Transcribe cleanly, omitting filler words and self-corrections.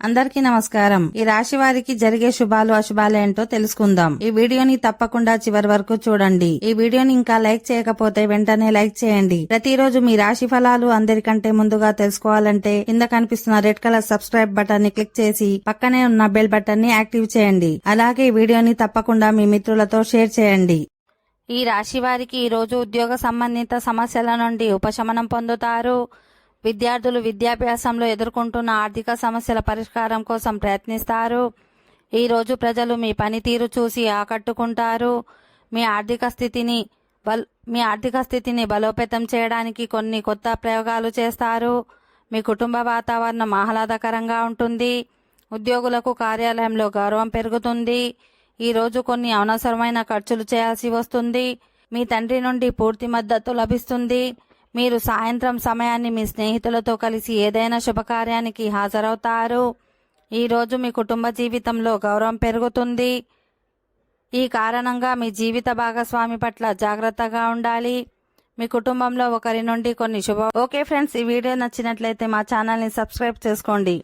అందరికీ నమస్కారం. ఈ రాశి వారికి జరిగే శుభాలు అశుభాలు ఏంటో తెలుసుకుందాం. ఈ వీడియోని తప్పకుండా చివరి వరకు చూడండి. ఈ వీడియోని ఇంకా లైక్ చేయకపోతే వెంటనే లైక్ చేయండి. ప్రతిరోజు మీ రాశి ఫలాలు అందరికంటే ముందుగా తెలుసుకోవాలంటే కింద కనిపిస్తున్న రెడ్ కలర్ సబ్స్క్రైబ్ బటన్ ని క్లిక్ చేసి పక్కనే ఉన్న బెల్ బటన్ ని యాక్టివ్ చేయండి. అలాగే ఈ వీడియోని తప్పకుండా మీ మిత్రులతో షేర్ చేయండి. ఈ రాశి వారికి ఈ రోజు ఉద్యోగ సంబంధిత సమస్యల నుండి ఉపశమనం పొందుతారు. విద్యార్థులు విద్యాభ్యాసంలో ఎదుర్కొంటున్న ఆర్థిక సమస్యల పరిష్కారం కోసం ప్రయత్నిస్తారు. ఈ రోజు ప్రజలు మీ పనితీరు చూసి ఆకట్టుకుంటారు. మీ ఆర్థిక స్థితిని బలోపేతం చేయడానికి కొన్ని కొత్త ప్రయోగాలు చేస్తారు. మీ కుటుంబ వాతావరణం ఆహ్లాదకరంగా ఉంటుంది. ఉద్యోగులకు కార్యాలయంలో గౌరవం పెరుగుతుంది. ఈ రోజు కొన్ని అనవసరమైన ఖర్చులు చేయాల్సి వస్తుంది. మీ తండ్రి నుండి పూర్తి మద్దతు లభిస్తుంది. మీరు సాయంత్రం సమయాన్ని మీ స్నేహితులతో కలిసి ఏదైనా శుభకార్యానికి హాజరవుతారు. ఈరోజు మీ కుటుంబ జీవితంలో గౌరవం పెరుగుతుంది. ఈ కారణంగా మీ జీవిత భాగస్వామి పట్ల జాగ్రత్తగా ఉండాలి. మీ కుటుంబంలో ఒకరి నుండి కొన్ని ఓకే ఫ్రెండ్స్, ఈ వీడియో నచ్చినట్లయితే మా ఛానల్ని సబ్స్క్రైబ్ చేసుకోండి.